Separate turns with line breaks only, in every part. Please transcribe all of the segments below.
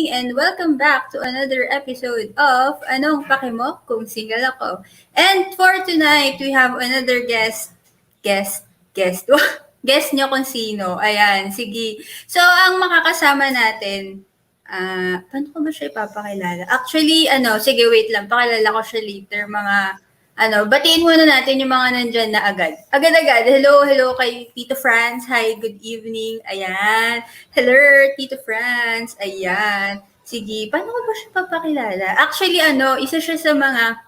evening and welcome back to another episode of Anong Paki Mo Kung Single Ako. And for tonight, we have another guest. Guest nyo kung sino. Ayan, sige. So, ang makakasama natin, paano ko ba siya ipapakilala? Actually, sige, wait lang. Pakilala ko siya later. Batiin muna natin yung mga nandyan na agad. Agad-agad. Hello kay Tito Franz. Hi, good evening. Ayan. Hello, Tito Franz. Ayan. Sige, paano ko ba siya papakilala? Actually, isa siya sa mga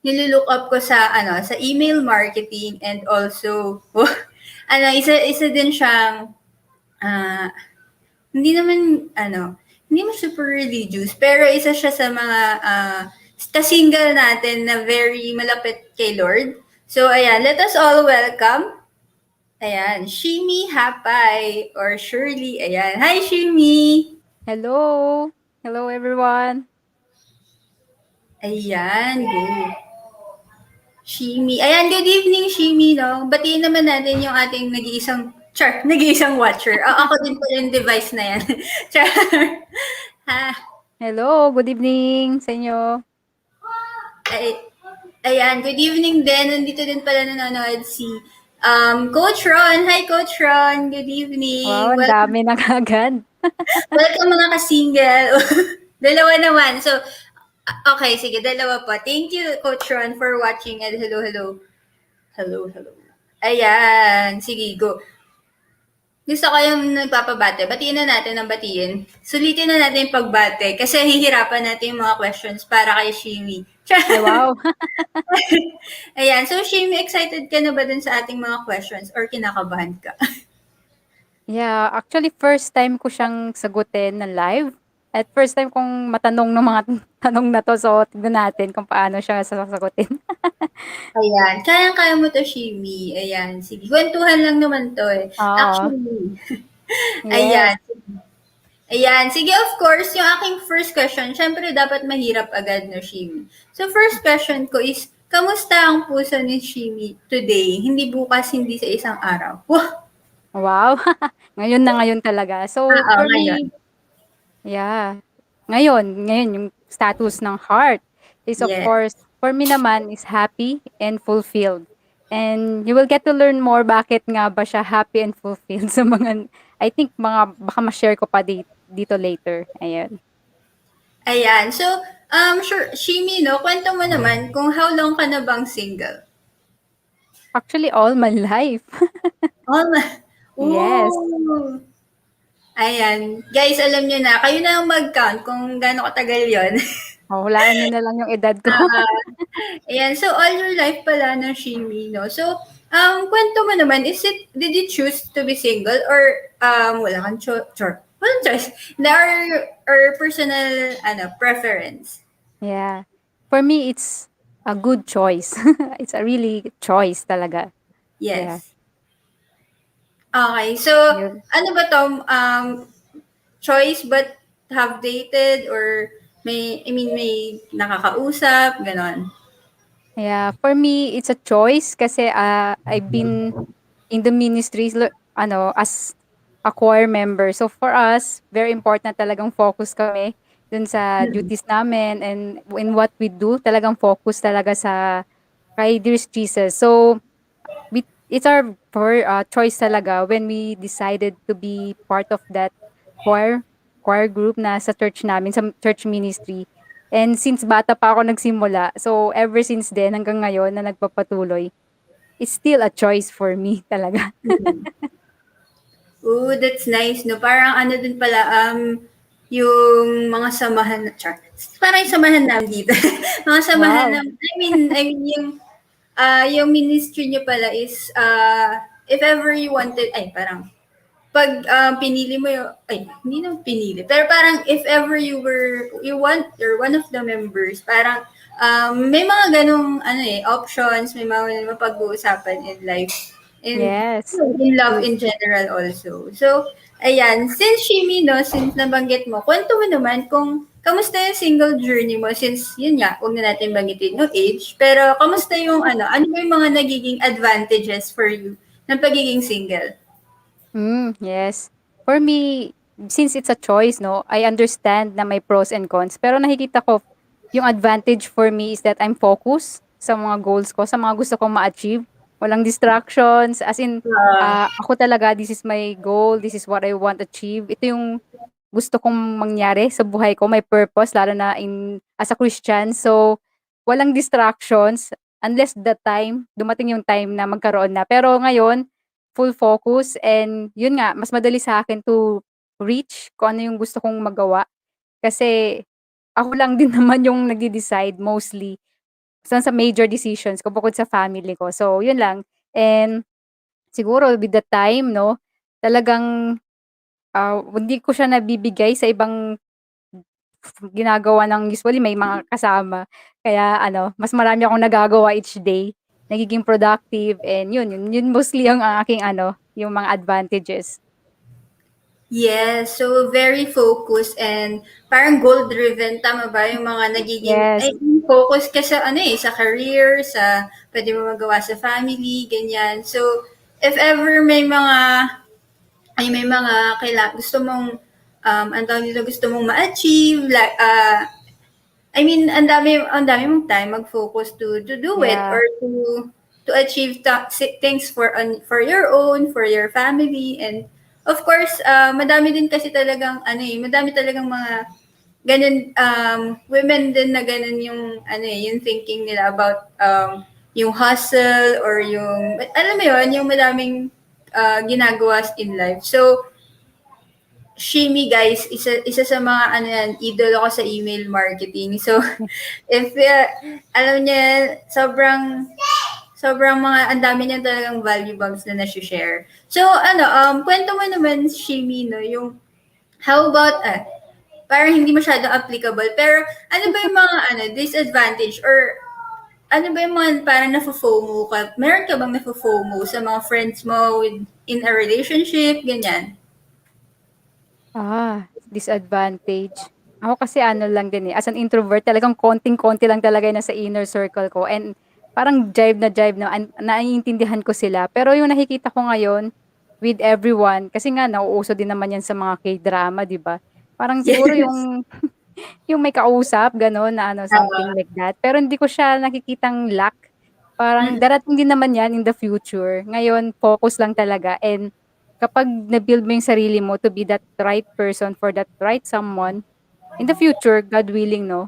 nilulook up ko sa email marketing and also, isa din siyang, hindi naman, hindi mo super religious, pero isa siya sa mga, ka-single natin na very malapit kay Lord. So, ayan, let us all welcome, ayan, Shirley Japay or Shirley. Ayan. Hi, Shirley!
Hello! Hello everyone!
Ayan, go. Shimi. Ayan, good evening, Shimi, no? Batiin naman natin yung ating nag-iisang watcher. Ako din po yung device na yan. Char. Ha.
Hello! Good evening sa inyo!
Ay, ayan, good evening din. Nandito din pala nanonood si Coach Ron. Hi, Coach Ron. Good evening.
Wow, ang dami na kagad.
Welcome mga ka-single. Dalawa naman. So, okay, sige, dalawa po. Thank you, Coach Ron, for watching and hello. Ayan, sige, go. Gusto ko yung nagpapabate. Batiin na natin ang batiin. Sulitin na natin yung pagbate kasi hihirapan natin yung mga questions para kay Shimi.
Ay, wow!
Ayan, so Shimi, excited ka na ba dun sa ating mga questions or kinakabahan ka?
Yeah, actually first time ko siyang sagutin na live. At first time kong matanong ng mga tanong na to. So, tignan natin kung paano siya sasagutin.
Ayan, kayang-kaya mo to, Shimi. Ayan, sige. Kwentuhan lang naman to eh.
Oo.
Actually.
Yes.
Ayan. Ayan. Sige, of course, yung aking first question, syempre dapat mahirap agad, no, Shimi? So, first question ko is, kamusta ang puso ni Shimi today? Hindi bukas, hindi sa isang araw.
Wow! Ngayon na ngayon talaga. So,
Oo,
for
ngayon.
me, yeah. Ngayon yung status ng heart is of
Yes.
course, for me naman is happy and fulfilled. And you will get to learn more bakit nga ba siya happy and fulfilled sa mga, I think mga baka ma-share ko pa dito later. Ayan.
Ayan. So, sure, Shimi, no, kwento mo naman kung how long ka na bang single?
Actually, all my life.
Oh,
Yes.
ooh. Ayan. Guys, alam nyo na, kayo na ang mag-count kung gaano katagal yon.
Oh, hulaan niyo na lang yung edad ko.
Ayan. So, all your life pala ng Shimi, no? So, kwento mo naman, did you choose to be single or wala kang walang choice? Or personal, preference?
Yeah. For me, it's a good choice. It's a really choice talaga. Yeah.
Yes. Okay. So,
Yun.
ano ba to? Choice but have dated or may nakakausap, ganon.
Yeah, for me, it's a choice kasi I've been in the ministries as a choir member. So for us, very important talagang focus kami dun sa duties namin and in what we do, talagang focus talaga sa kay Dearest Jesus. So it's our choice talaga when we decided to be part of that choir group na sa church namin, sa church ministry. And since bata pa ako nagsimula, so ever since then hanggang ngayon na nagpapatuloy, it's still a choice for me talaga.
Oh, that's nice, no? Parang ano din pala, yung mga samahan, parang yung samahan namin dito. Mga samahan
Wow.
namin, yung ministry niyo pala is, if ever you wanted, parang, pag pinili mo yung, hindi na pinili, pero parang if ever you're one of the members, parang, may mga ganong, options, may mga mapag-uusapan in life,
Yes.
in love in general also. So, ayan, since nabanggit mo, kwento mo naman kung kamusta yung single journey mo since, yun nga, huwag na natin banggitin yung age, pero kamusta yung ano ba yung mga nagiging advantages for you ng pagiging single?
Yes. For me, since it's a choice, no, I understand na may pros and cons. Pero nakikita ko yung advantage for me is that I'm focused sa mga goals ko, sa mga gusto kong ma-achieve. Walang distractions, as in, ako talaga, this is my goal, this is what I want to achieve. Ito yung gusto kong mangyari sa buhay ko, may purpose, lalo na as a Christian. So, walang distractions unless dumating yung time na magkaroon na. Pero ngayon, full focus and yun nga, mas madali sa akin to reach kung ano yung gusto kong magawa. Kasi ako lang din naman yung nagde-decide mostly sa major decisions ko bukod sa family ko. So, yun lang. And siguro with the time, no, talagang hindi ko siya nabibigay sa ibang ginagawa ng usually may mga kasama. Kaya ano, mas marami akong nagagawa each day. Nagiging productive and yun mostly ang aking ano, yung mga advantages.
Yes, so very focused and parang goal-driven, tama ba? Yung mga nagiging,
Yes,
ay, focus ka sa ano eh, sa career, sa pwede mo magawa sa family, ganyan. So, if ever may mga gusto mong, ang tawag nito, gusto mong ma-achieve, like, ang dami mong time mag-focus to do it
yeah,
or to achieve things for your own, for your family, and of course, madami din kasi talagang madami talagang mga ganun women din na ganun yung yung thinking nila about yung hustle or yung alam mo yon yung madaming ginagawa in life. So Shimi guys, isa sa mga yan, idol ako sa email marketing. So, if alam niya, sobrang mga, ang dami niya talagang value bombs na nasi-share. So, kwento mo naman, Shimi, no, yung, how about, parang hindi masyado applicable, pero ano ba yung mga, disadvantage or ano ba yung mga parang nafo-FOMO ka? Meron ka bang nafo-FOMO sa mga friends mo in a relationship, ganyan?
disadvantage. Ako kasi ano lang din, as an introvert talagang konting-konti lang talaga yung nasa inner circle ko and parang jive na jive na naiintindihan ko sila. Pero yung nakikita ko ngayon with everyone, kasi nga nauuso din naman yan sa mga K-drama, 'di ba? Parang siguro
Yes.
yung may kausap gano'n na ano, something like that. Pero hindi ko siya nakikitang lack. Parang
Mm.
darating din naman 'yan in the future. Ngayon focus lang talaga and kapag na-build mo yung sarili mo to be that right person for that right someone, in the future, God willing 'no,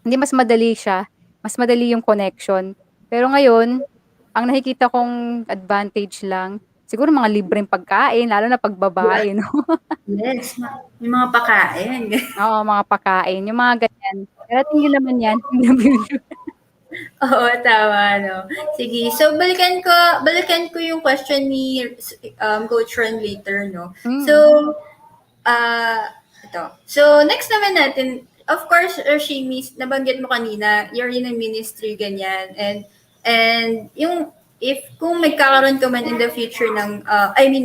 hindi mas madali siya, mas madali yung connection. Pero ngayon, ang nakikita kong advantage lang, siguro mga libreng pagkain lalo na 'pag
Yeah.
babae 'no.
Yes, yung mga pakain.
Oo, mga pagkain, yung mga ganyan. Darating din naman 'yan in the future.
Oo, tama, no. Sige, so balikan ko yung question ni Coach Ron later, no. So,
Mm,
ito. So, next naman natin, of course, Shimi, nabanggit mo kanina, you're in a ministry, ganyan, and yung, if kung magkakaroon ka man in the future ng,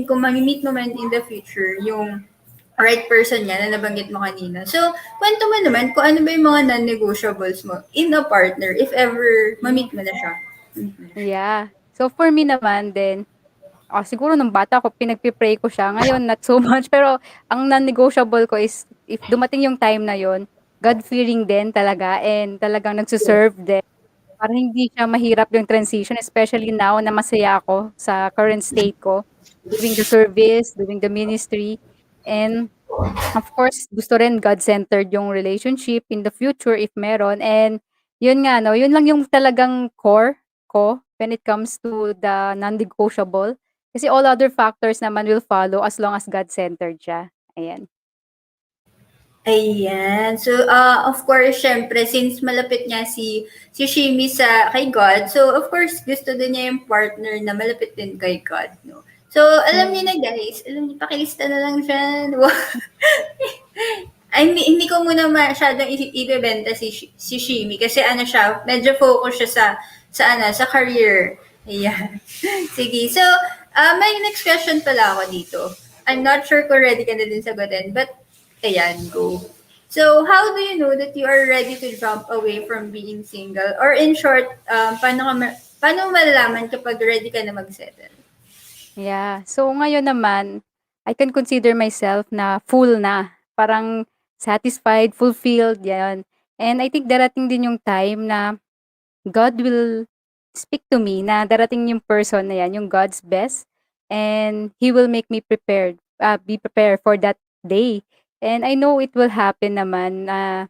kung mamimit mo man in the future, yung right person niya na nabanggit mo kanina. So, kwento mo naman kung ano ba yung mga non-negotiables mo in a partner if ever mamit mo na siya. Mhm.
yeah. So, for me naman din, siguro nung bata ako pinagpe-pray ko siya, ngayon not so much, pero ang non-negotiable ko is if dumating yung time na yun, God-fearing din talaga and talagang nagse-serve din. Para hindi siya mahirap yung transition, especially now na masaya ako sa current state ko, doing the service, doing the ministry, and of course, gusto rin God-centered yung relationship in the future if meron and yun nga 'no, yun lang yung talagang core ko when it comes to the non-negotiable. Kasi all other factors naman will follow as long as God-centered siya, ayan.
Ayan. So, of course, syempre, since malapit nga si Shimi kay God, so of course, gusto din niya yung partner na malapit din kay God, no? So, alam niyo
Mm,
na guys, alam niyo, pakilista na lang siya. Ay, hindi ko muna masyadong ibebenta si Shimi kasi siya, medyo focus siya sa career. Ayan. Sige. So, may next question pala ako dito. I'm not sure kung ready ka na din sagutin, but ayan, go. So, how do you know that you are ready to jump away from being single? Or in short, paano mo malalaman kapag ready ka na mag-settle?
yeah. So ngayon naman I can consider myself na full na. Parang satisfied, fulfilled, yan. And I think darating din yung time na God will speak to me na darating yung person na yan, yung God's best, and He will make me prepared, be prepared for that day. And I know it will happen naman na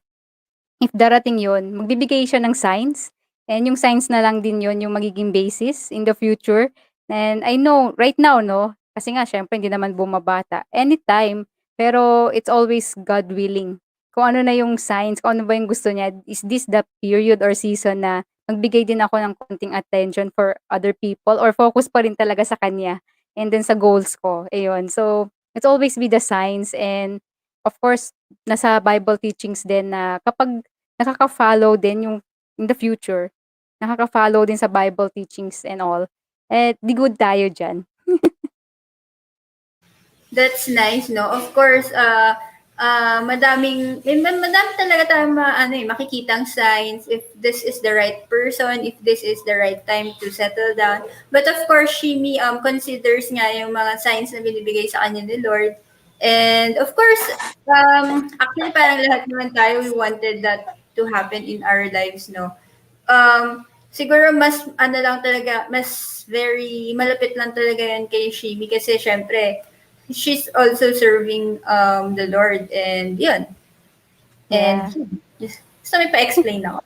if darating yon, magbibigay siya ng signs, and yung signs na lang din yon yung magiging basis in the future. And I know right now 'no, kasi nga siyempre hindi naman bumabata, anytime, pero it's always God willing. Kung ano na yung signs, kung ano ba yung gusto niya, is this the period or season na magbigay din ako ng konting attention for other people or focus pa rin talaga sa kanya and then sa goals ko, ayun. So, it's always be the signs, and of course, nasa Bible teachings din na kapag nakaka-follow din yung in the future, nakaka-follow din sa Bible teachings and all, eh, 'di good tayo diyan.
That's nice, no? Of course, madami talaga tayong makikitang signs if this is the right person, if this is the right time to settle down. But of course, Shimi considers nga yung mga signs na binibigay sa kanya ni Lord. And of course, actually parang lahat naman tayo, we wanted that to happen in our lives, no? Siguro mas lang talaga, mas very malapit lang talaga yan kay Shimi kasi syempre, she's also serving the Lord and yun. And
Yeah.
gusto may pa-explain ako.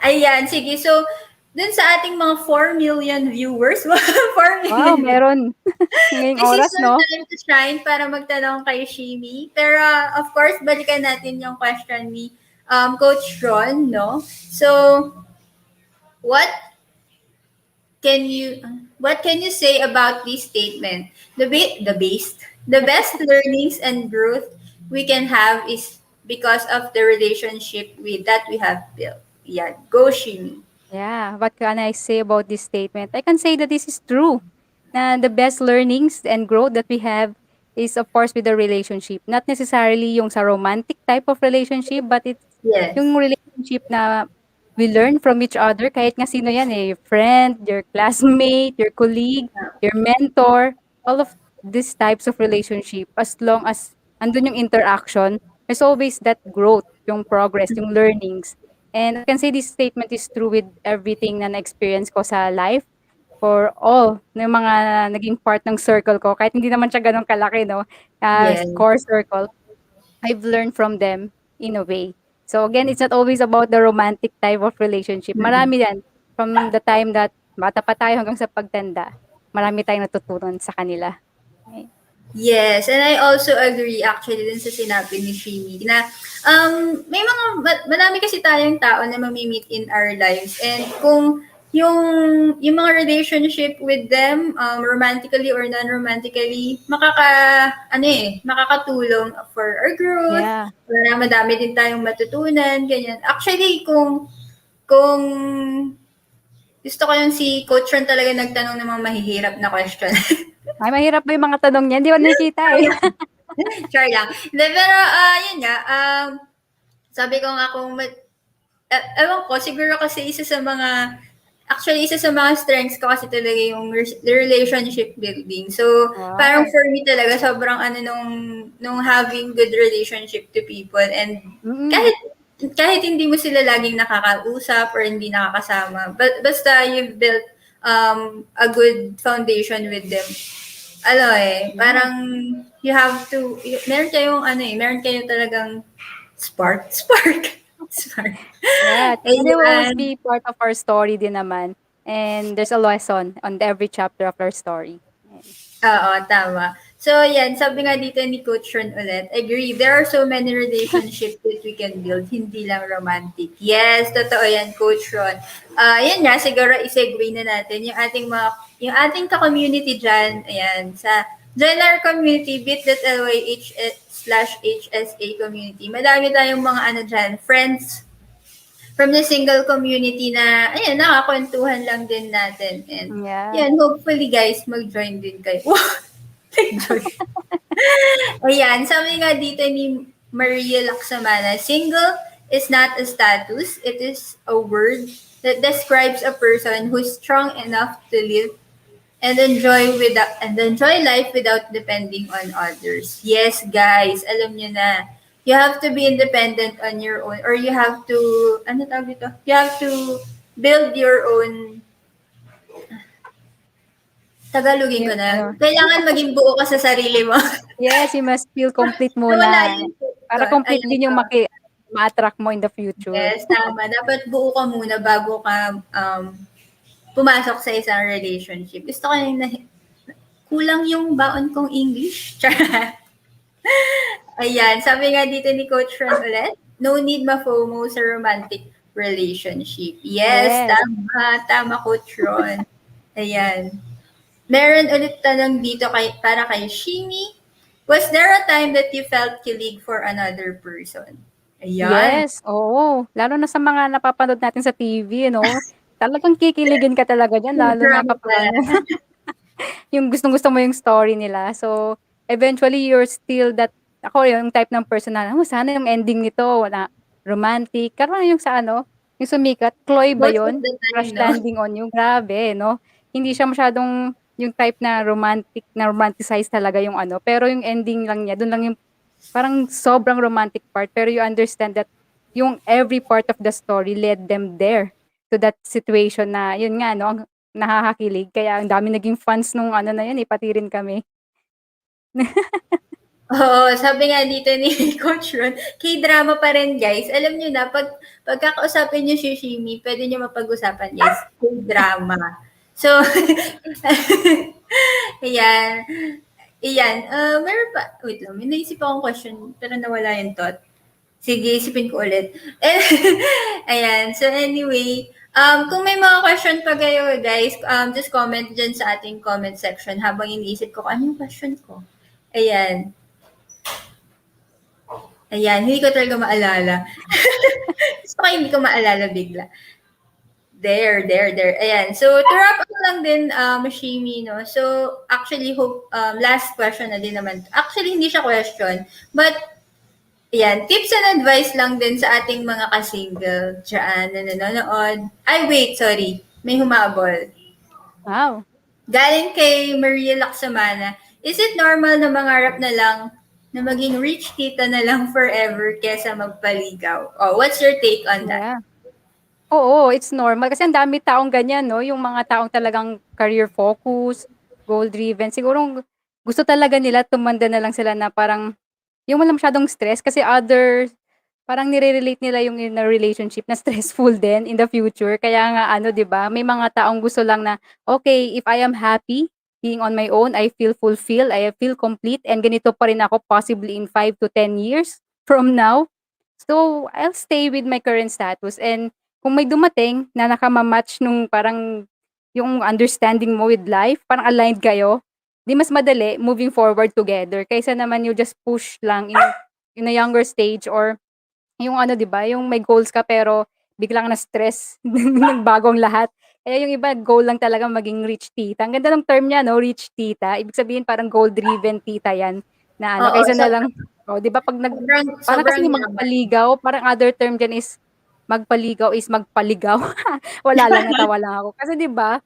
Ayan, sige. So, dun sa ating mga 4 million viewers, 4
Wow,
million viewers,
meron ngayong
this is
oras
your
'no?
time to shine para magtanong kay Shimi. Pero, of course, balikan natin yung question ni Coach Ron, no? So, what what can you say about this statement? The best learnings and growth we can have is because of the relationship that we have built. Yeah, go Shimi.
Yeah, what can I say about this statement? I can say that this is true. Na the best learnings and growth that we have is of course with the relationship. Not necessarily yung sa romantic type of relationship, but it's
Yes.
yung relationship na we learn from each other kahit nga sino yan eh, your friend, your classmate, your colleague, your mentor, all of these types of relationship, as long as andun yung interaction, there's always that growth, yung progress, yung learnings. And I can say this statement is true with everything na na-experience ko sa life for all ng mga naging part ng circle ko. Kahit hindi naman siya gano'n kalaki 'no,
Yes.
core circle, I've learned from them in a way. So again, it's not always about the romantic type of relationship.
Mm-mm.
Marami yan from the time that bata pa tayo hanggang sa pagtanda, marami tayong natutunan sa kanila. Ay,
Yes, and I also agree actually din sa sinabi ni Shimi na may mga marami kasi tayong tao na mamimit in our lives and kung yung mga relationship with them romantically or non-romantically makakatulong for our growth
yeah.
para madami din tayong matutunan ganyan. Actually kung gusto ko yung si Coach Ron talaga nagtanong ng mga mahihirap na question.
Ay, mahirap ba yung mga tanong niya? Hindi ko nakikita eh.
Char lang. Hindi, pero yun nga, sabi ko nga kung, ewan ko, siguro kasi isa sa mga strengths ko kasi talaga yung relationship building. So, parang
Wow.
for me talaga, sobrang nung having good relationship to people and
Mm.
kahit kahit hindi mo sila laging nakakausap or hindi nakakasama, but basta you've built a good foundation with them,
Yeah.
parang you have to, meron kayong talagang spark, spark.
Yeah, they will always
Ayan.
be part of our story din naman, and there's a lesson on every chapter of our story. Ayan.
Oo, tama. So, yan, sabi nga dito ni Coach Ron ulit, agree, there are so many relationships that we can build, hindi lang romantic. Yes, totoo yan, Coach Ron. Yan nga, siguro isegue na natin yung ating ka-community dyan, ayan, sa join our community, bit.ly/HSA community. Madami tayong mga dyan, friends, from the single community na, ayan, nakakwentuhan lang din natin. And,
Yeah.
yan, hopefully guys, mag-join din kayo. Nag-join. Ayan, sabi nga dito ni Maria Laksamana, single is not a status, it is a word that describes a person who's strong enough to live and enjoy life without depending on others. Yes, guys, alam nyo na. You have to be independent on your own, or you have to, ano tawag dito? You have to build your own. Tagalogin ko
Yung
na.
ano,
Kailangan maging buo ka sa sarili mo.
yes, you must feel complete
Nawala
muna.
yung quote ko.
Para complete
Ayan,
din yung
oh.
ma-attract mo in the future.
Yes, tama. Dapat buo ka muna bago ka pumasok sa isang relationship. Gusto ko yung kulang yung baon kong English. Charot. Ayan, sabi nga dito ni Coach Ron ulit, no need ma-FOMO sa romantic relationship. Yes,
Yes.
tama. Tama, Coach Ron. Ayan. Meron ulit tanong dito para kay Shimi. Was there a time that you felt kilig for another person? Ayan.
Yes, oo. Lalo na sa mga napapanood natin sa TV 'no, talagang kikiligin ka talaga diyan lalo na
Drama
kapag
pala.
ano, yung gustong-gusto mo yung story nila. So, eventually you're still that ako yung type ng person na, sana yung ending nito na romantic. Karoon yung sa ano, yung sumikat, Chloe ba
Most of
yun?
the time,
Crash
no?
Landing on You, grabe 'no. Hindi siya masyadong yung type na romantic na romanticize talaga yung ano, pero yung ending lang niya, dun lang yung parang sobrang romantic part pero you understand that yung every part of the story led them there to that situation na yun nga 'no, ang nakakakilig kaya ang daming naging fans nung ano na yun, eh, pati rin kami.
Oo, sabi nga dito ni Coach Ron, K-drama pa rin guys. Alam niyo na, pagkakausapin niyo si Shimi, pwede niyo mapag-usapan guys, K-drama. So, ayan. Ayan, meron pa, wait lang, may naisip akong question, pero nawala yung thought. Sige, isipin ko ulit. Ayan, so anyway, kung may mga question pa kayo guys, just comment dyan sa ating comment section habang iniisip ko, ano yung question ko? Ayan. Ayan, hindi ko talaga maalala. Gusto ko hindi ko maalala bigla. There. Ayan. So, to wrap up lang din, Shimi, no? So, actually, last question na din naman. Actually, hindi siya question. But, ayan, tips and advice lang din sa ating mga ka-single dyan na nanonood. Ay, wait, sorry. May humabol.
Wow,
Galing kay Maria Laksamana, is it normal na mangarap na lang na maging rich tita na lang forever kesa magpaligaw? Oh, what's your take on that?
yeah. Oo, it's normal kasi ang dami taong ganyan 'no, yung mga taong talagang career focus, goal driven, siguro gusto talaga nila tumanda na lang sila na parang yung wala masyadong stress kasi parang nire-relate nila yung in a relationship na stressful din in the future. Kaya nga ano 'di ba, may mga taong gusto lang na, "Okay, if I am happy being on my own, I feel fulfilled, I feel complete and ganito pa rin ako possibly in 5 to 10 years from now. So, I'll stay with my current status and kung may dumating na nakama-match nung parang yung understanding mo with life, parang aligned kayo, 'di mas madali moving forward together kaysa naman you just push lang in a younger stage or yung ano 'di ba, yung may goals ka pero biglang na-stress, nagbago ang lahat. Kaya yung iba goal lang talaga maging rich tita. Ang ganda ng term niya 'no, rich tita. Ibig sabihin parang goal driven tita 'yan, na ano
Oo,
kaysa na lang oh 'di ba 'pag
sobrang,
parang
sobrang
kasi
yaman.
magpaligaw, parang other term diyan is magpaligaw is magpaligaw. Wala lang, natawa lang ako. Kasi 'di ba,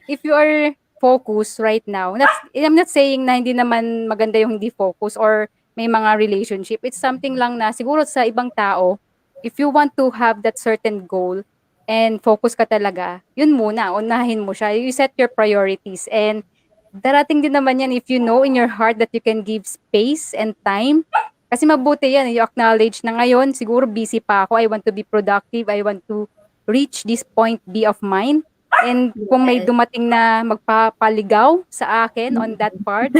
if you are focused right now, I'm not saying na hindi naman maganda yung hindi focus or may mga relationship. It's something lang na siguro sa ibang tao, if you want to have that certain goal and focus ka talaga, yun muna, unahin mo siya. You set your priorities and darating din naman yan if you know in your heart that you can give space and time. Kasi mabuti yan, you acknowledge na ngayon, siguro busy pa ako, I want to be productive, I want to reach this point B of mine. And kung may
Yes.
dumating na magpapaligaw sa akin on that part,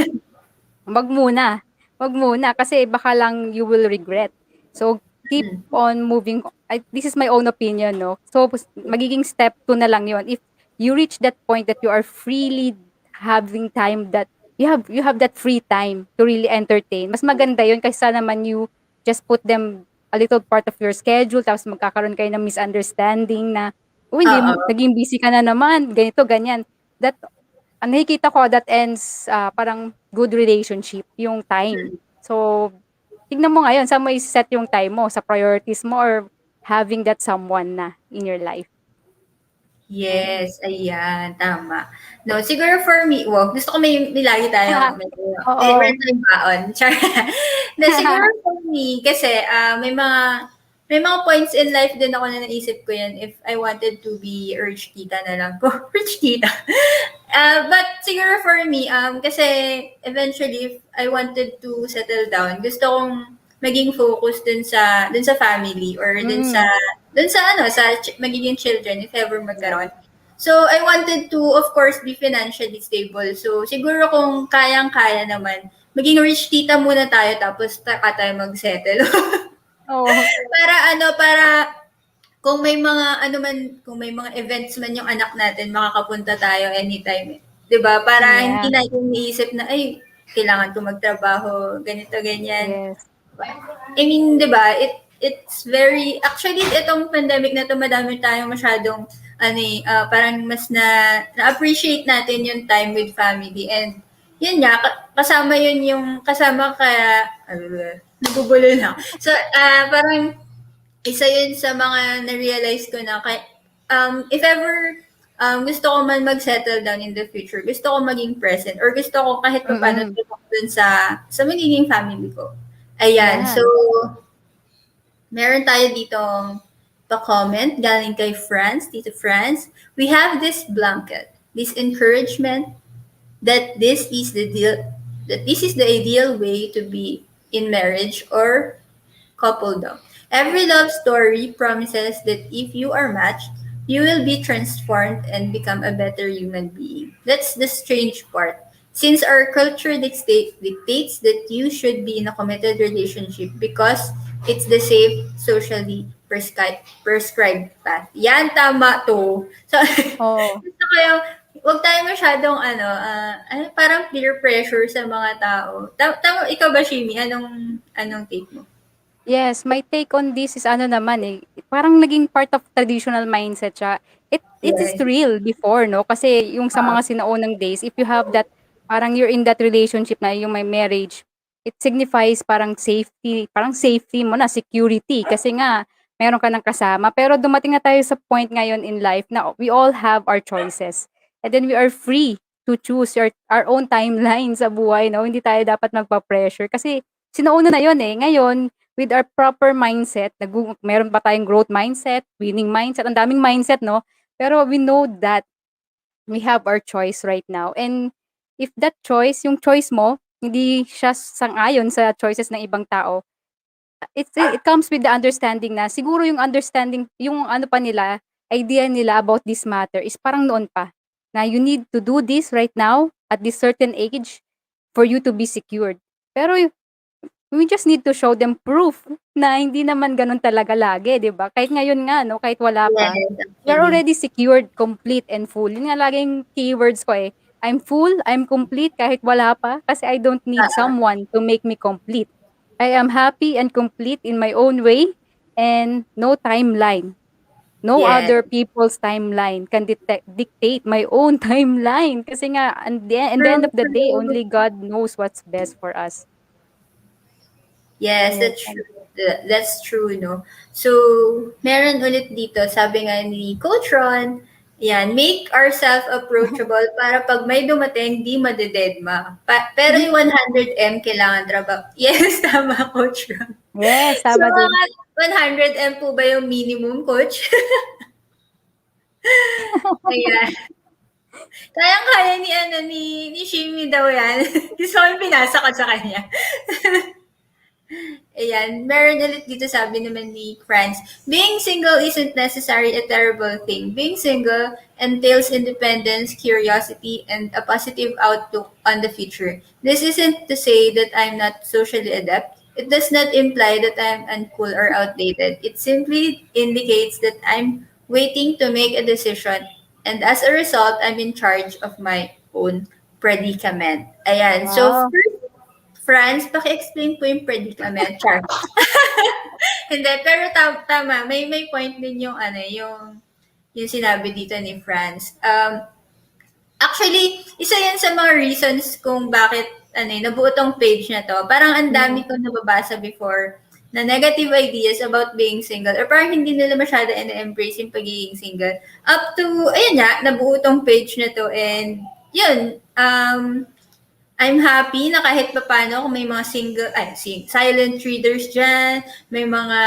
wag muna, wag muna kasi baka lang you will regret. So, keep
Mm.
on moving. This is my own opinion, no? So, magiging step 2 na lang yon. If you reach that point that you are freely having time that you have that free time to really entertain. Mas maganda yon kaysa naman you just put them a little part of your schedule tapos magkakaroon kayo ng misunderstanding na, "Uy, hindi mo
Oo.
naging busy ka na naman, ganito, ganyan." That nakikita ko that ends, parang good relationship, yung time. So, tignan mo ngayon saan mo ise-set yung time mo, sa priorities mo or having that someone na in your life.
Yes, ayan, tama. No, siguro for me, wow, gusto ko may lagi tayong
Oo.
meron tayong baon. Char. Na siguro for me, kasi may mga points in life din ako na naisip ko yan if I wanted to be rich tita na lang ko. Rich tita. But siguro for me, kasi eventually, if I wanted to settle down, gusto kong maging focus dun sa family or
Mm,
dun sa magiging children if ever magkaroon. So, I wanted to, of course, be financially stable. So, siguro kung kayang-kaya naman, maging rich tita muna tayo tapos taka tayo mag-settle.
oo.
para kung may mga events man yung anak natin, makakapunta tayo anytime. 'Di ba? Para hindi
Yeah,
natin iniisip na, ay, kailangan ko magtrabaho, ganito, ganyan.
yes.
I mean, 'di ba? It's very actually itong pandemic na to madami tayong masyadong parang mas na-appreciate natin yung time with family and yun nga kasama yun yung kasama kaya nabubulol na. So parang isa yun sa mga na-realize ko na if ever gusto ko man mag-settle down in the future, gusto ko maging present or gusto ko kahit pa paano
Mm,
tulong dun sa magiging family ko. Ayan. So,
yan.
meron tayo ditong pa-comment galing kay France, Tito France. We have this blanket, this encouragement that this is the ideal way to be in marriage or coupled up. Every love story promises that if you are matched, you will be transformed and become a better human being. That's the strange part. Since our culture dictates that you should be in a committed relationship because it's the safe, socially prescribed path. Yan, tama to. So,
Oo.
gusto ko yung, huwag tayo masyadong, parang peer pressure sa mga tao. Tama, ikaw ba, Shimi? Anong take mo?
Yes, my take on this is ano naman, eh, parang naging part of traditional mindset siya. It is
Yes.
real before 'no, kasi yung sa mga sinaunang days, if you have that parang you're in that relationship na yung may marriage, it signifies parang safety mo na, security kasi nga meron ka ng kasama. Pero dumating na tayo sa point ngayon in life na we all have our choices. And then we are free to choose our own timeline sa buhay 'no, hindi tayo dapat magpa-pressure kasi sinauna na yun, eh. Ngayon with our proper mindset, meron pa tayong growth mindset, winning mindset, ang daming mindset 'no. Pero we know that we have our choice right now and if that choice, yung choice mo, hindi siya sang-ayon sa choices ng ibang tao, it comes with the understanding na siguro yung understanding yung ano pa nila, idea nila about this matter is parang noon pa, na you need to do this right now at this certain age for you to be secured. Pero we just need to show them proof na hindi naman gano'n talaga lagi, 'di ba? Kahit ngayon nga 'no, kahit wala pa,
Yes,
we are
actually.
already secured, complete and full. Yun nga laging keywords ko, eh. I'm full, I'm complete kahit wala pa kasi I don't need
Oo.
someone to make me complete. I am happy and complete in my own way and no timeline, no
Yes.
other people's timeline can dictate my own timeline kasi nga in the end
True,
of the day,
true.
only God knows what's best for us.
Yes,
Yes,
that's
and
true. That's true, no? So, meron ulit dito, sabi nga ni Coach Ron, yan, make ourselves approachable para pag may dumating, di madededma. Pero yung 100M kailangan trabaho. Yes, tama, Coach Ron.
yes,
So,
tama din.
mga 100M po ba yung minimum, Coach? Ayan. Kayang-kaya ni Shimi daw yan. Gusto ko yung pinasa ko sa kanya. Ayan, meron ulit dito sabi naman ni Franz, being single isn't necessarily a terrible thing. Being single entails independence, curiosity, and a positive outlook on the future. This isn't to say that I'm not socially adept. It does not imply that I'm uncool or outdated. It simply indicates that I'm waiting to make a decision, and as a result, I'm in charge of my own predicament. Ayan. So,
Wow.
first Franz, paki-explain po yung predicament, char. Hindi, pero tama, may point din yung sinabi dito ni Franz. Actually, isa yan sa mga reasons kung bakit nabuo tong page na to. Parang ang
Mm,
dami kong nababasa before na negative ideas about being single or parang hindi nila masyado ina-embrace yung pagiging single. Up to, ayun nga, nabuo tong page na to and yun, I'm happy na kahit papaano kung may mga silent readers dyan, may mga,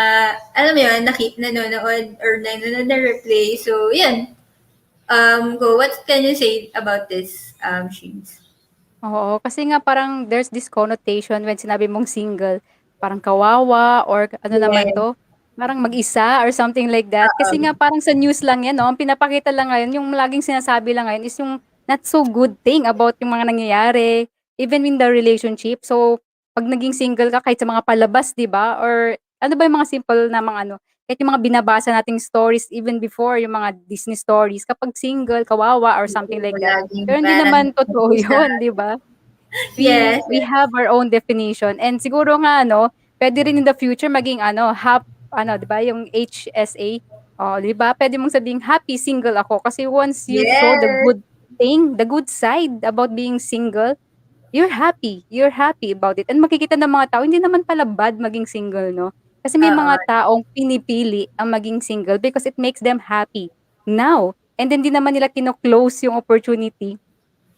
alam mo yun, nanonood or nanonood na replay. So, yun. What can you say about this, Sheens?
Oo, kasi nga parang there's this connotation when sinabi mong single, parang kawawa or ano naman
Yes.
'to, parang mag-isa or something like that. Kasi nga parang sa news lang 'yan 'no, ang pinapakita lang ngayon, yung laging sinasabi lang ngayon is yung not so good thing about yung mga nangyayari, even in the relationship. So, 'pag naging single ka kahit sa mga palabas 'di ba or ano ba yung mga simple na mga ano, kahit yung mga binabasa nating stories even before yung mga Disney stories kapag single, kawawa or something like that.
Laging
Pero hindi
parang
naman totoo
mag-isa.
yun, 'di ba? We
Yes,
we have our own definition and siguro nga ano, puwede rin in the future maging ano, ano 'di ba yung HSA, oh 'di ba puwede mong sabihing, "Happy single ako." Kasi once you show the
yes.
good thing, the good side about being single, you're happy about it and makikita ng mga tao hindi naman pala bad maging single 'no. Kasi may
Oo,
mga taong pinipili ang maging single because it makes them happy now and then 'di naman nila kino-close yung opportunity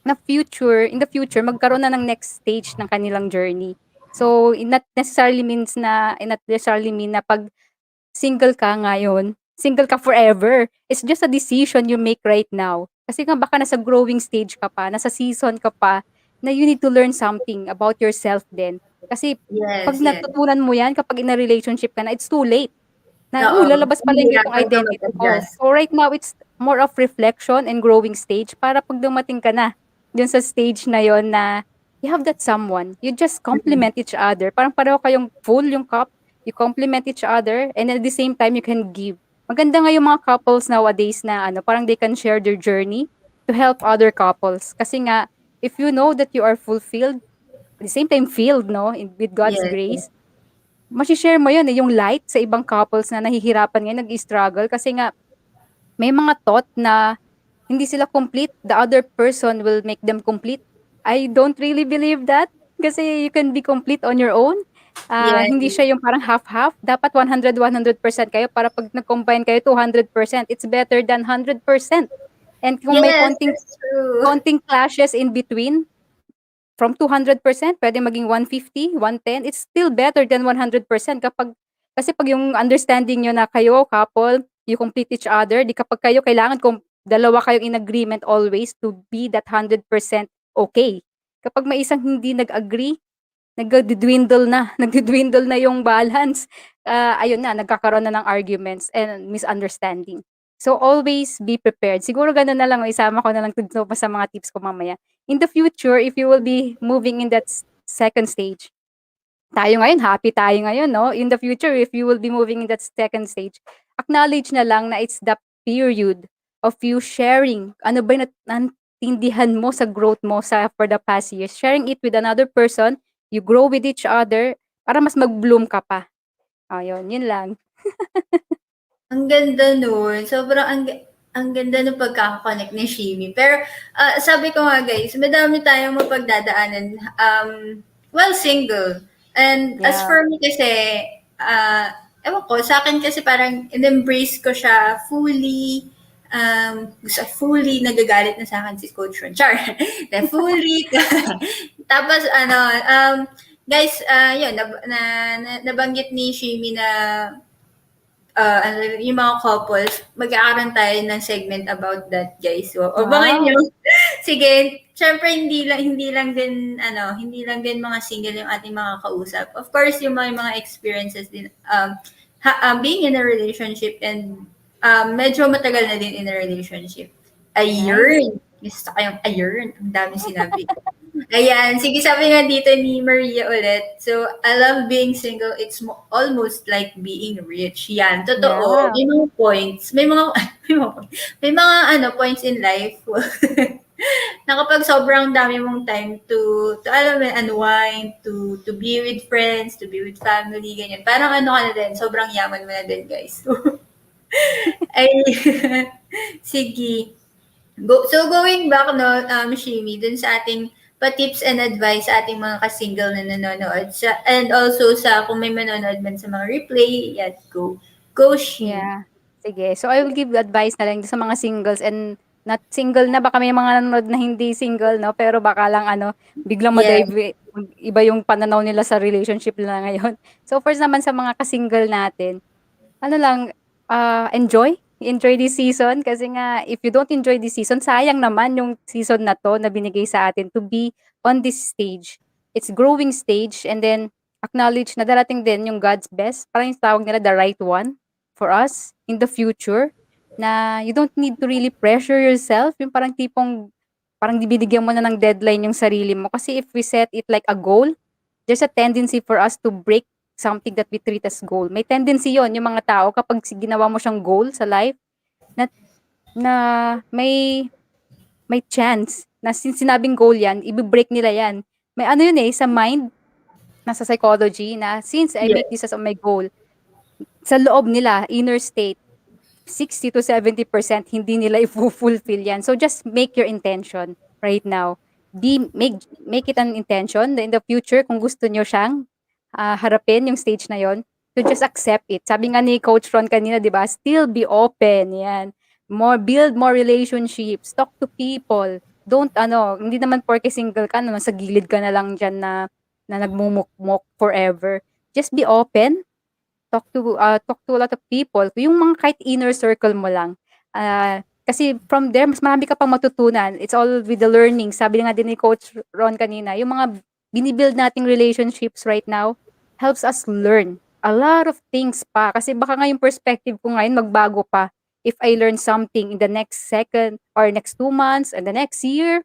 in the future magkaroon na ng next stage ng kanilang journey. So, it not necessarily mean na 'pag single ka ngayon, single ka forever. It's just a decision you make right now. Kasi nga baka nasa growing stage ka pa, nasa season ka pa na you need to learn something about yourself din. Kasi 'pag
yes, yes.
natutunan mo 'yan kapag in a relationship ka na, it's too late. Na,
Oo,
lalabas pala yung ganitong
mahihirapan ka
identity ko.
mag-adjust.
So, right now it's more of reflection and growing stage para 'pag dumating ka na dun sa stage na yon na you have that someone, you just
Mm.
complement each other. Parang pareho kayong full yung cup, you complement each other and at the same time you can give. Maganda nga yung mga couples nowadays na ano, parang they can share their journey to help other couples. Kasi nga, if you know that you are fulfilled, at the same time filled, no, with God's
Yes, yes.
grace, mashi-share mo 'yun, eh, yung light sa ibang couples na nahihirapan ngayon, nag-i-struggle kasi nga may mga thought na hindi sila complete, the other person will make them complete. I don't really believe that kasi you can be complete on your own.
Yes,
Hindi siya yung parang half-half, dapat 100% kayo para 'pag nag-combine kayo 200%. It's better than 100%. And kung may
yes,
konting
that's true.
konting clashes in between, from 200% puwedeng maging 150, 110, it's still better than 100% kasi 'pag yung understanding niyo na kayo couple, you complete each other, 'di kapag kayo kailangan kung dalawa kayong in agreement always to be that 100% okay. Kapag may isang hindi nag-agree, nagdi-dwindle na yung balance. Ayun na, nagkakaroon na ng arguments and misunderstanding. So, always be prepared. Siguro gano'n na lang, isama ko na lang 'to pa sa mga tips ko mamaya. In the future, if you will be moving in that second stage, tayo ngayon, happy tayo ngayon 'no. In the future, if you will be moving in that second stage, acknowledge na lang na it's the period of you sharing. Ano ba yung naintindihan mo sa growth mo for the past years, sharing it with another person, you grow with each other para mas mag-bloom ka pa. Ayun, yun lang.
Ang ganda nun. Sobrang ang ganda nung pagkaka-connect ni Shimi. Pero sabi ko nga guys, madami tayong mapagdadaanan while single. And as
Yeah.
for me kasi, ewan ko, sa akin kasi parang in-embrace ko siya fully, fully nagagalit na sa akin si Coach Ron. Char. Na fully. Tapos guys, yun, nabanggit ni Shimi na yung mga couples, magkakaroon tayo ng segment about that, guys. So, abangan nyo.
Wow.
Sige, syempre hindi lang din mga single yung ating mga kausap. Of course, yung mga experiences din being in a relationship and medyo matagal na din in a relationship.
Nice.
Ayun. Gusto ko yung ayun. Ang dami sinabi. Ayan, sige sabi nga dito ni Maria ulit. So, I love being single. It's almost like being rich. Yan, totoo.
Yeah.
May mga points. May mga points in life. Na kapag sobrang dami mong time to alam mo, yun, unwind, to be with friends, to be with family, ganyan. Parang ano ka na din, sobrang yaman mo na din, guys. Ay, sige. So going back no, Shimi, dun sa ating pa-tips and advice sa ating mga ka-single na nanonood. And also sa kung may manonood man sa mga replay, yan, go. Go, Shi.
Yeah, sige. So, I will give advice na lang sa mga singles and not single na, baka may mga nanonood na hindi single 'no, pero baka lang ano, biglang
Yes.
iba yung pananaw nila sa relationship nila ngayon. So, first naman sa mga ka-single natin, ano lang, enjoy this season kasi nga if you don't enjoy this season, sayang naman yung season na 'to na binigay sa atin to be on this stage. It's growing stage and then acknowledge na darating din yung God's best, parang yung tawag nila the right one for us in the future na you don't need to really pressure yourself, yung parang tipong parang binibigyan mo na ng deadline yung sarili mo kasi if we set it like a goal, there's a tendency for us to break something that we treat as goal. May tendency yon yung mga tao kapag ginawa mo siyang goal sa life na na may may chance na sinabing goal yan, i-break nila yan. May ano yun eh, sa mind, nasa psychology na since I make
Yes.
this as my goal, sa loob nila, inner state, 60 to 70% hindi nila i-fulfill yan. So just make your intention right now. Make it an intention in the future kung gusto nyo siyang harapin yung stage na yon to just accept it. Sabi nga ni Coach Ron kanina, 'di ba? Still be open. Yan. Build more relationships, talk to people. Don't hindi naman porke single ka naman sa gilid ka na lang diyan na nagmumukmok forever. Just be open. Talk to a lot of people, yung mga kahit inner circle mo lang. Kasi from there mas marami ka pang matutunan. It's all with the learning. Sabi nga din ni Coach Ron kanina, yung mga bini-build nating relationships right now helps us learn a lot of things pa. Kasi baka nga yung perspective ko ngayon magbago pa if I learn something in the next second or next 2 months and the next year.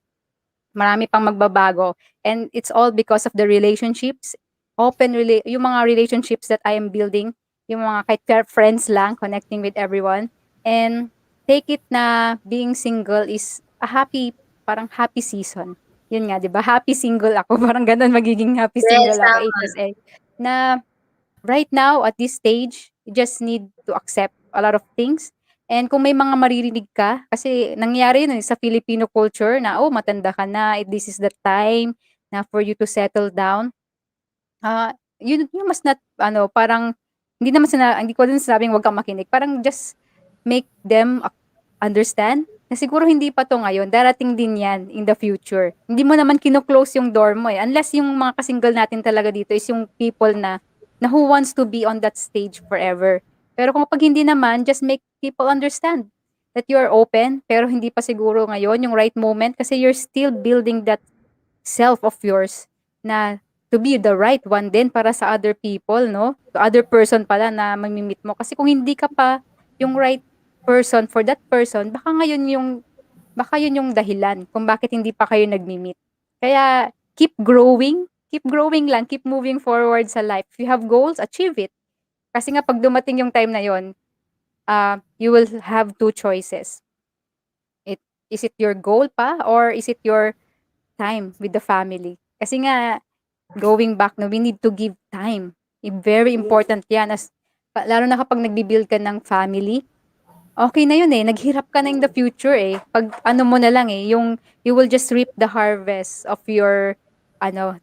Marami pang magbabago and it's all because of the relationships, yung mga relationships that I am building, yung mga kahit friends lang, connecting with everyone, and take it na being single is a parang happy season. Yun nga, 'di ba? Happy single ako, parang gano'n magiging happy
Yes,
single ako,
tama.
HSA. Na right now at this stage, you just need to accept a lot of things. And kung may mga maririnig ka, kasi nangyari yun sa Filipino culture na, oh, matanda ka na, this is the time na for you to settle down. Yun yung mas parang hindi ko din sinabing wag kang makinig. Parang just make them understand na siguro hindi pa 'to ngayon, darating din 'yan in the future. Hindi mo naman kino-close yung door mo, eh, unless yung mga ka-single natin talaga dito is yung people na who wants to be on that stage forever. Pero kung kapag hindi naman, just make people understand that you are open, pero hindi pa siguro ngayon yung right moment kasi you're still building that self of yours na to be the right one din para sa other people, 'no? To other person pala na mamimit mo. Kasi kung hindi ka pa yung right person for that person, baka yun yung dahilan kung bakit hindi pa kayo nagmi-meet. Kaya keep growing lang, keep moving forward sa life. If you have goals, achieve it. Kasi nga 'pag dumating yung time na yon, you will have two choices. It is it your goal pa or is it your time with the family? Kasi nga going back we need to give time. Very important 'yan lalo na kapag nagbi-build ka ng family. Okay na 'yun, eh, naghirap ka na in the future, eh. 'Pag ano mo na lang, eh, yung you will just reap the harvest of your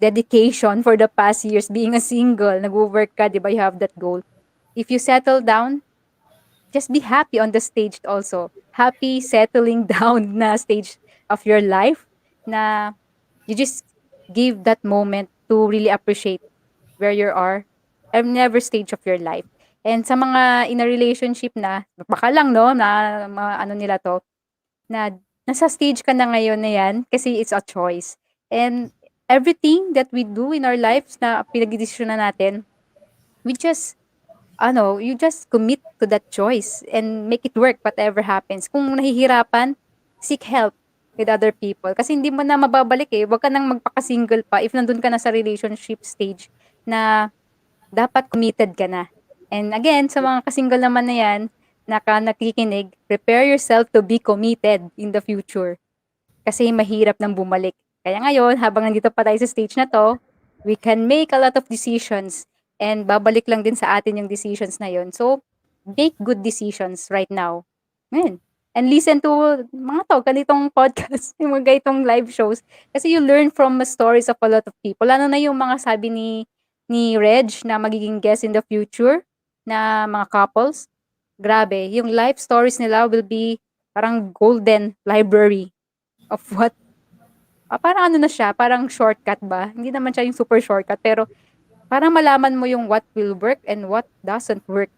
dedication for the past years being a single, nagwo-work ka, 'di ba, you have that goal. If you settle down, just be happy on the stage also. Happy settling down na stage of your life na you just give that moment to really appreciate where you are in every stage of your life. And sa mga in a relationship na, baka lang, no, na mga ano nila to, na nasa stage ka na ngayon na yan kasi it's a choice. And everything that we do in our lives na pinagdidesisyon na natin, we just you just commit to that choice and make it work whatever happens. Kung nahihirapan, seek help with other people. Kasi hindi mo na mababalik, eh. Huwag ka nang magpaka-single pa if nandun ka na sa relationship stage na dapat committed ka na. And again, sa mga ka-single naman na yan, nakikinig, prepare yourself to be committed in the future. Kasi mahirap nang bumalik. Kaya ngayon, habang nandito pa tayo sa stage na 'to, we can make a lot of decisions and babalik lang din sa atin yung decisions na 'yon. So, make good decisions right now. Ngayon. and listen to mga ganitong podcast, yung mga ganitong live shows. Kasi you learn from the stories of a lot of people. Lalo na yung mga sabi ni Reg na magiging guest in the future na mga couples. Grabe, yung life stories nila will be parang golden library of what parang ano na siya, parang shortcut ba? Hindi naman siya yung super shortcut, pero parang malaman mo yung what will work and what doesn't work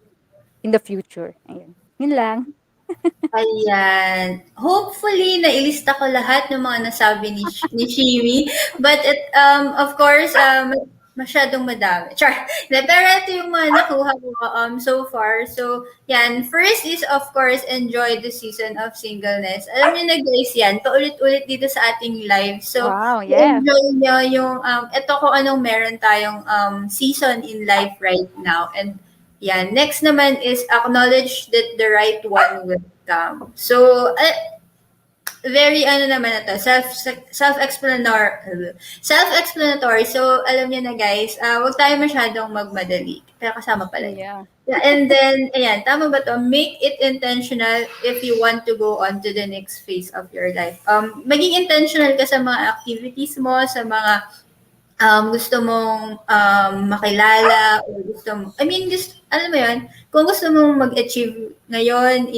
in the future. Ayun. Yun lang.
Ayan. Hopefully, nailista ko lahat ng mga nasabi ni Shimi. But, of course, masyadong madami. Char. Pero ito yung mga nakuha ko so far. So, yan. First is, of course, enjoy the season of singleness. Alam niyo na guys yan, paulit-ulit dito sa ating live. So,
Wow, yeah.
enjoy nyo yung, ito kung anong meron tayong season in life right now. And, yan. Next naman is acknowledge that the right one will come. So, very ano naman na to, self-explanatory. So, alam niyo na guys, wag tayo masyadong magmadali. Kaya kasama pala yun.
Yeah.
Yeah, and then, ayan, tama ba to? Make it intentional if you want to go on to the next phase of your life. Maging intentional ka sa mga activities mo, sa mga gusto mong makilala or gusto mo, I mean, just, alam mo yun, kung gusto mong mag-achieve ngayon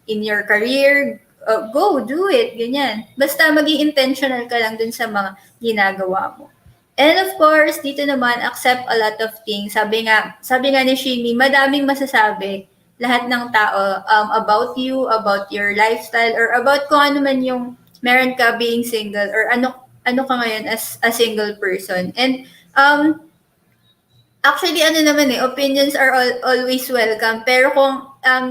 in your career, go, do it, ganyan. Basta maging intentional ka lang dun sa mga ginagawa mo. And of course, dito naman, accept a lot of things. Sabi nga ni Shimi, madaming masasabi lahat ng tao about you, about your lifestyle, or about kung ano man yung meron ka being single, or ano ka ngayon as a single person. And actually, ano naman opinions are always welcome. Pero kung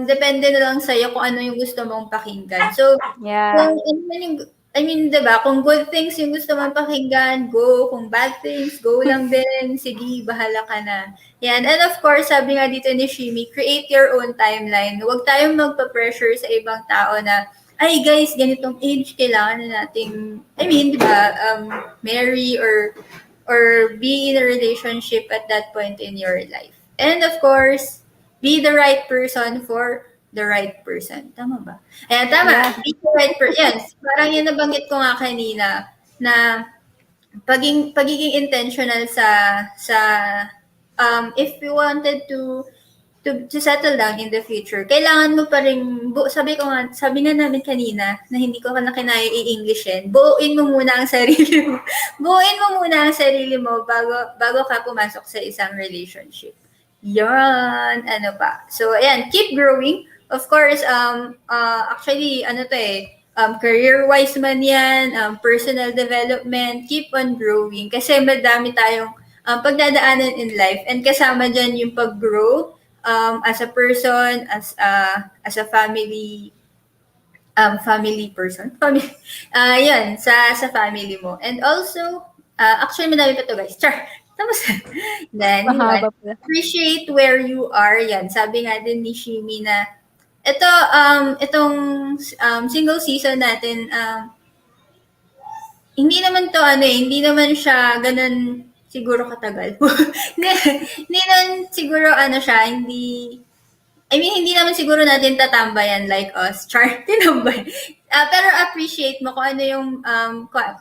depende na lang sa'yo kung ano yung gusto mong pakinggan. So,
Yeah.
kung ano man yung, I mean, diba, kung good things yung gusto mong pakinggan, go. Kung bad things, go lang din. Sige, bahala ka na. Yan. And of course, sabi nga dito ni Shimi, create your own timeline. Huwag tayong magpa-pressure sa ibang tao na, ay guys, ganitong age kailangan na nating, I mean, di ba, marry or be in a relationship at that point in your life. And of course, be the right person for the right person. Tama ba? Ayan, tama.
Yeah.
Be the right person. Yes, parang yun nabanggit ko nga kanina na pagiging intentional sa if you wanted to settle down in the future, kailangan mo pa rin, sabi nga namin kanina, na hindi ko na kinaya i-Englishin, buuin mo muna ang sarili mo. Buuin mo muna ang sarili mo bago ka pumasok sa isang relationship. Yan, ano pa. So, ayan, keep growing. Of course, actually, ano to career-wise man yan, personal development, keep on growing. Kasi madami tayong pagdadaanan in life. And kasama dyan yung pag-grow as a person, as a family person. Yun, sa family mo. And also, actually, madami pa to guys. Char! Tapos, then, yun,
Mahaba pala.
appreciate where you are. Yan, sabi nga din ni Shimi na, itong single season natin, hindi naman to hindi naman siya ganun siguro katagal. hindi, hindi naman siguro siya, I mean, hindi naman siguro natin tatambayan like us. Char, tinambay. Pero appreciate mo kung ano yung,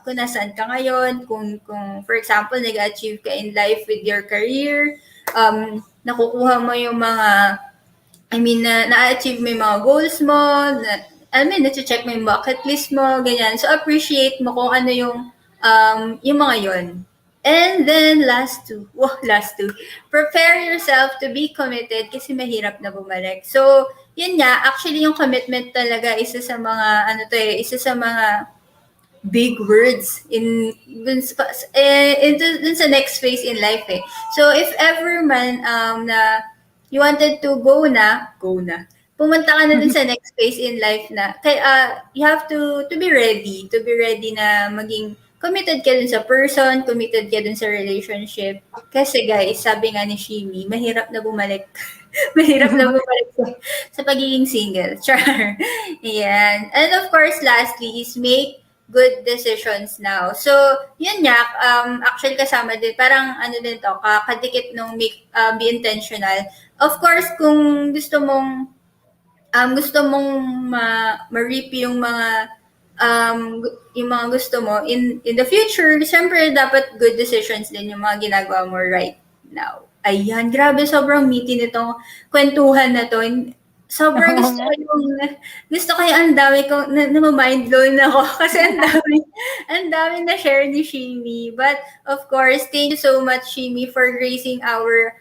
kung nasaan ka ngayon, kung for example, nag-achieve ka in life with your career, nakukuha mo yung mga, I mean, na-achieve mo yung mga goals mo, na-check mo yung bucket list mo, ganyan. So, appreciate mo kung ano yung mga yon. And then, last two. Prepare yourself to be committed kasi mahirap na bumalik. So, yun nga, actually yung commitment talaga, isa sa mga big words dun sa next phase in life So, if ever man na you wanted to go na. Pumunta ka na dun sa next phase in life na kaya you have to be ready na maging committed ka dun sa person, committed ka dun sa relationship. Kasi guys, sabi nga ni Shimi, mahirap na bumalik. mahirap na bumalik sa pagiging single. Char. Yan. And of course, lastly is make good decisions now. So, yun nga, actually kasama din, parang din to, kadikit nung be intentional. Of course, kung gusto mong gusto mong ma-reap yung mga yung mga gusto mo in the future, siyempre dapat good decisions din yung mga ginagawa mo right now. Ayan, grabe, sobrang meaty nitong kwentuhan na to. Sobrang
Oo
gusto
nga.
ko gusto ko yung ang dami kong, mind blown ako kasi ang dami na share ni Shimi. But of course, thank you so much, Shimi, for gracing our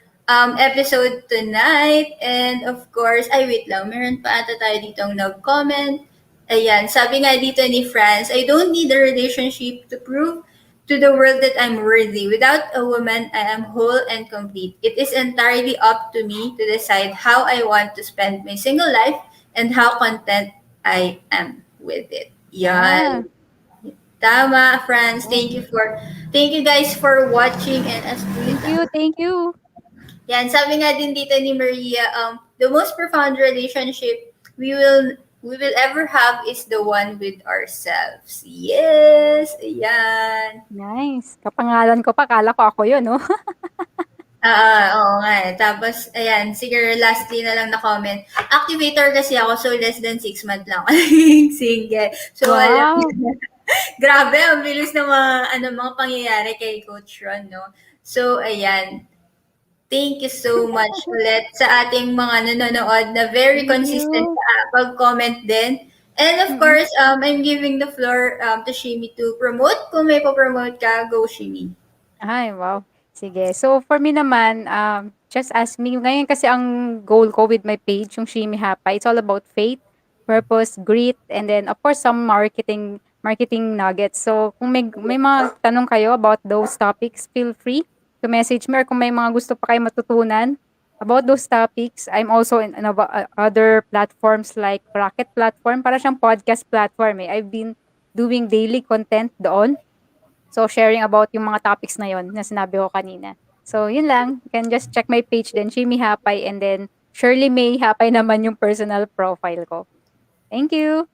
episode tonight. And of course, ay wait lang, meron pa ata tayo ditong nag-comment. Ayan, sabi nga dito ni Franz, I don't need a relationship to prove to the world that I'm worthy. Without a woman, I am whole and complete. It is entirely up to me to decide how I want to spend my single life and how content I am with it.
Ah,
Yan. Tama, Franz.
oo.
Thank you guys for watching and as ulit
Thank you, thank you.
yan, sabi nga din dito ni Maria, the most profound relationship we will ever have is the one with ourselves. Yes! Ayan.
Nice. Kapangalan ko pa, akala ko ako yun, no?
Oo nga eh. Tapos, ayan, siguro lastly na lang na comment. Activator kasi ako, so less than 6 months lang ako naging single. So, alam
Wow.
niyo, grabe, ang bilis ng mga pangyayari kay Coach Ron, no? So, ayan. Thank you so much ulit sa ating mga nanonood na very
Thank
consistent
you.
sa pag-comment din. And of
Mm.
course, I'm giving the floor to Shimi to promote. Kung may po-promote ka, go Shimi.
Ay, wow. Sige. So, for me naman, just ask me. Ngayon kasi ang goal ko with my page, yung Shimi Hapa, it's all about faith, purpose, grit, and then, of course, some marketing nuggets. So, kung may mga tanong kayo about those topics, feel free to message me or kung may mga gusto pa kayo matutunan about those topics. I'm also in other platforms like Rocket Platform. Para siyang podcast platform eh. I've been doing daily content doon. So, sharing about yung mga topics na yon na sinabi ko kanina. So, yun lang. You can just check my page din, Shimi Hapay, and then Shirley May Hapay naman yung personal profile ko. Thank you!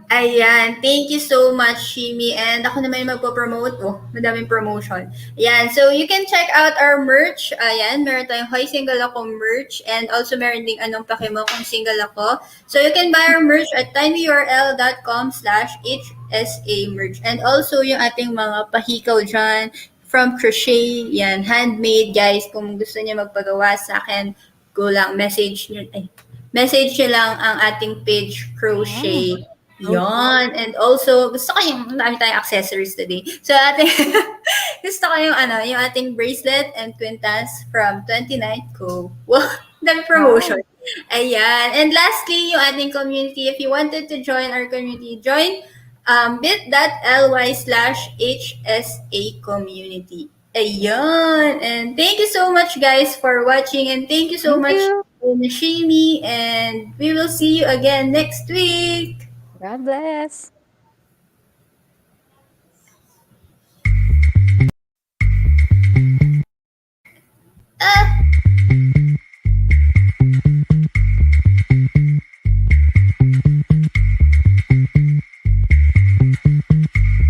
Ayan, thank you so much, Shimi. And ako naman yung magpo-promote. Oh, madaming promotion. Ayan, so you can check out our merch. Ayan, meron tayong Hoy Single Ako merch. And also meron ding Anong Paki Mo Kung Single Ako. So you can buy our merch at tinyurl.com/HSA merch. And also yung ating mga pahikaw dyan from crochet. Yan, handmade, guys. Kung gusto niyo magpagawa sa akin, go lang, message nyo lang ang ating page
Oh,
crochet.
crochet.
Yon. And also, gusto ko yung dami tayong accessories today. So, gusto ko yung ating bracelet and quintas from 29 Co. Wow, dami promotion.
Wow!
Ayan. And lastly, yung ating community. If you wanted to join our community, join bit.ly/HSA community. Ayan. And thank you so much, guys, for watching. And thank you so
Thank
much,
you!
Nashimi. And we will see you again next week.
God bless!
Ah!